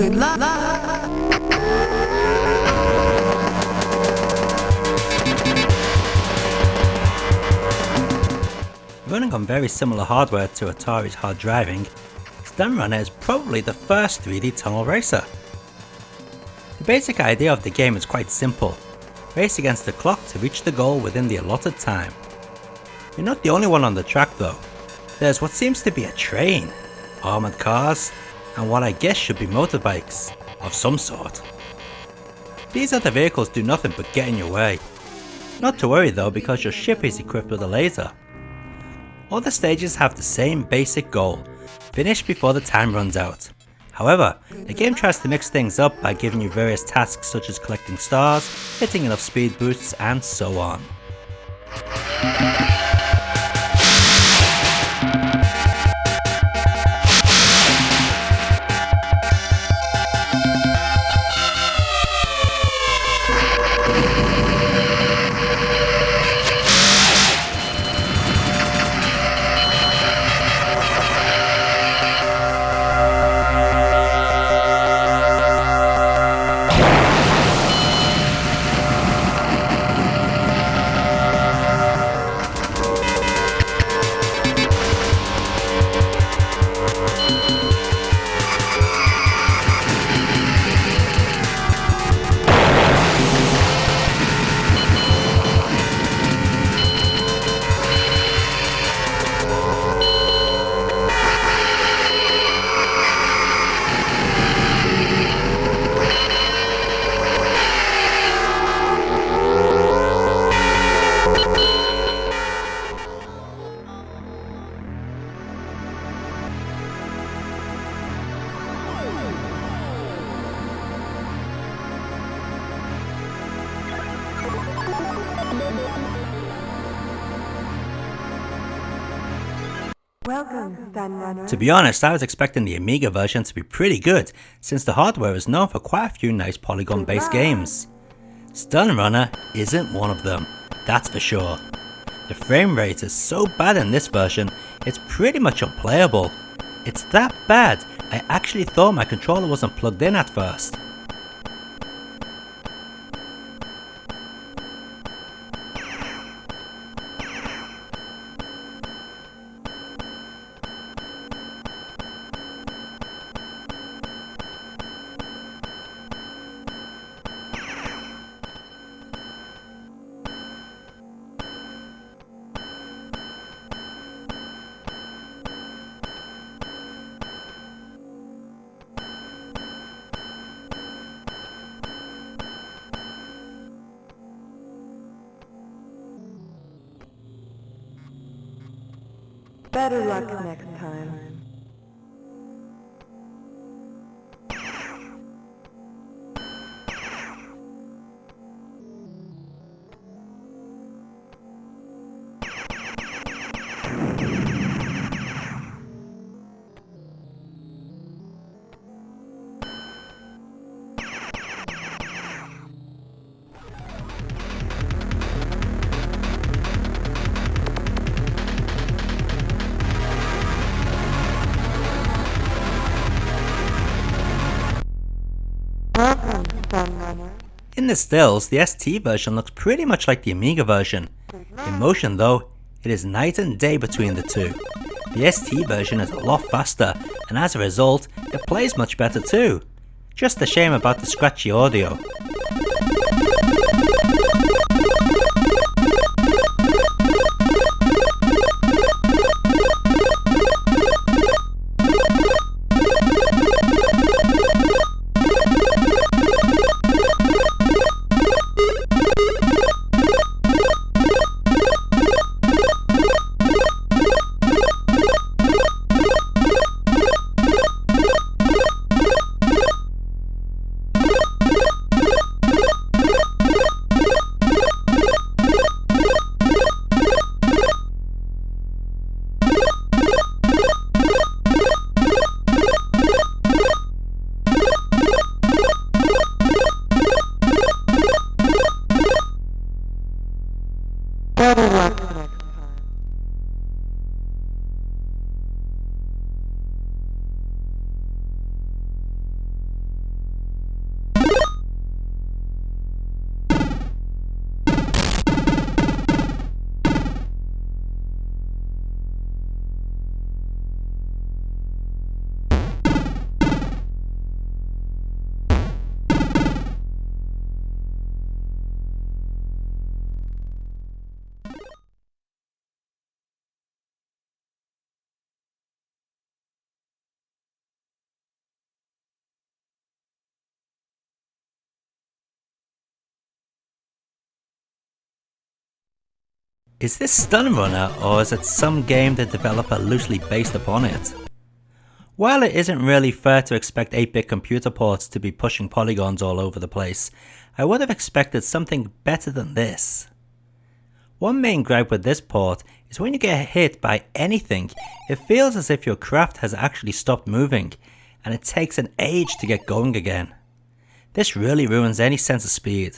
Good luck. Running on very similar hardware to Atari's hard driving, S.T.U.N Runner is probably the first 3D tunnel racer. The basic idea of the game is quite simple: race against the clock to reach the goal within the allotted time. You're not the only one on the track though. There's what seems to be a train, armoured cars, and what I guess should be motorbikes, of some sort. These other vehicles do nothing but get in your way. Not to worry though, because your ship is equipped with a laser. All the stages have the same basic goal: finish before the time runs out. However, the game tries to mix things up by giving you various tasks such as collecting stars, hitting enough speed boosts, and so on. To be honest, I was expecting the Amiga version to be pretty good, since the hardware is known for quite a few nice polygon-based games. S.T.U.N Runner isn't one of them, that's for sure. The frame rate is so bad in this version, it's pretty much unplayable. It's that bad, I actually thought my controller wasn't plugged in at first. Better luck next time. In the stills, the ST version looks pretty much like the Amiga version. In motion though, it is night and day between the two. The ST version is a lot faster, and as a result, it plays much better too. Just a shame about the scratchy audio. Is this Stun Runner, or is it some game the developer loosely based upon it? While it isn't really fair to expect 8-bit computer ports to be pushing polygons all over the place, I would have expected something better than this. One main gripe with this port is when you get hit by anything, it feels as if your craft has actually stopped moving, and it takes an age to get going again. This really ruins any sense of speed.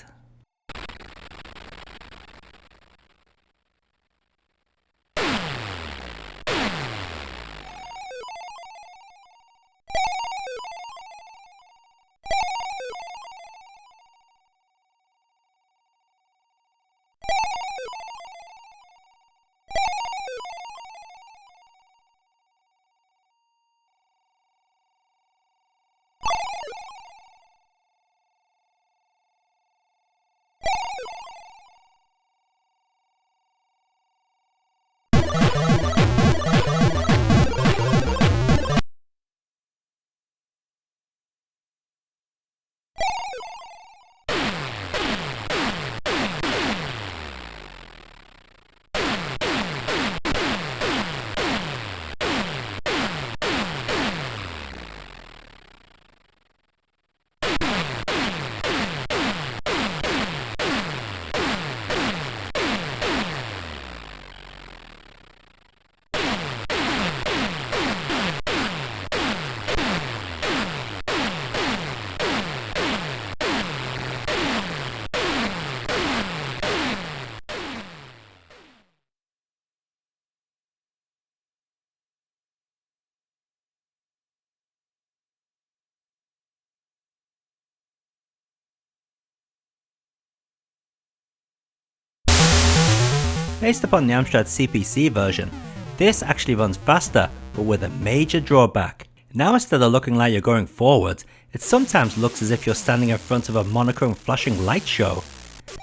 Based upon the Amstrad CPC version, this actually runs faster, but with a major drawback. Now instead of looking like you're going forward, it sometimes looks as if you're standing in front of a monochrome flashing light show.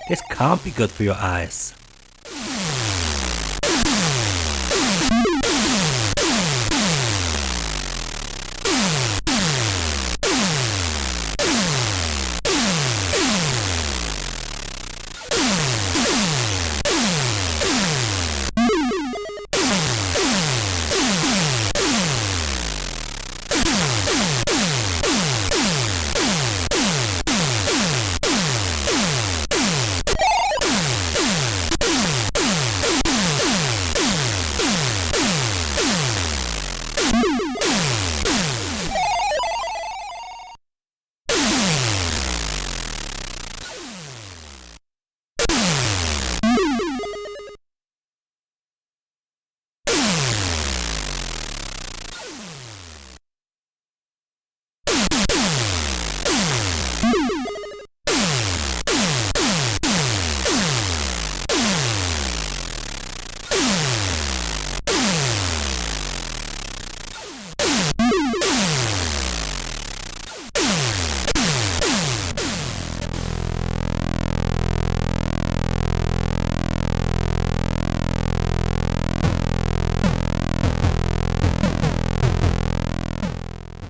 This can't be good for your eyes.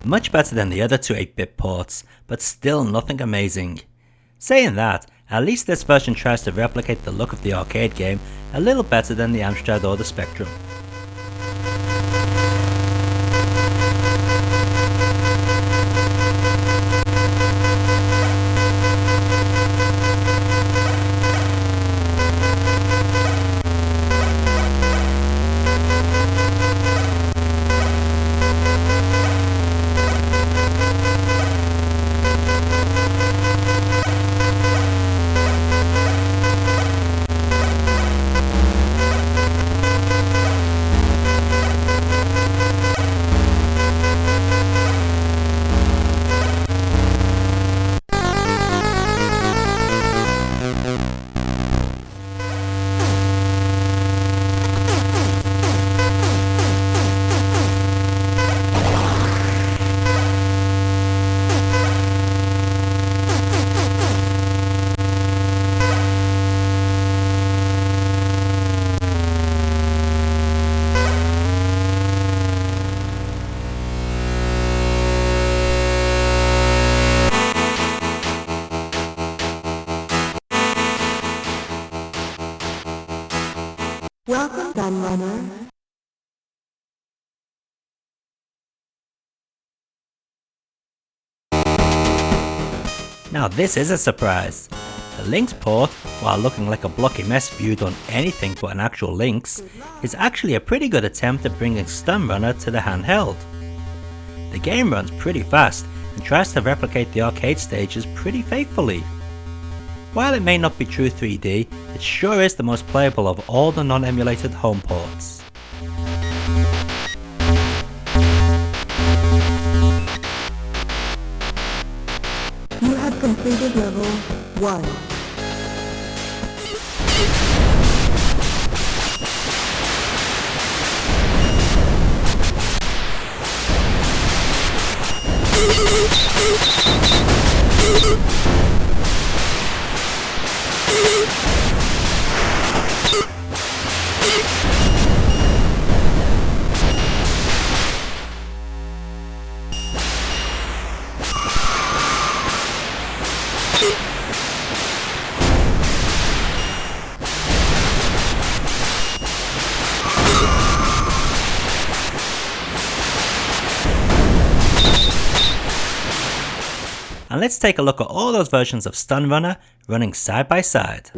Much better than the other two 8-bit ports, but still nothing amazing. Saying that, at least this version tries to replicate the look of the arcade game a little better than the Amstrad or the Spectrum. Now this is a surprise. The Lynx port, while looking like a blocky mess viewed on anything but an actual Lynx, is actually a pretty good attempt at bringing Stun Runner to the handheld. The game runs pretty fast and tries to replicate the arcade stages pretty faithfully. While it may not be true 3D, it sure is the most playable of all the non-emulated home ports. You have completed level 1. And let's take a look at all those versions of Stun Runner running side by side.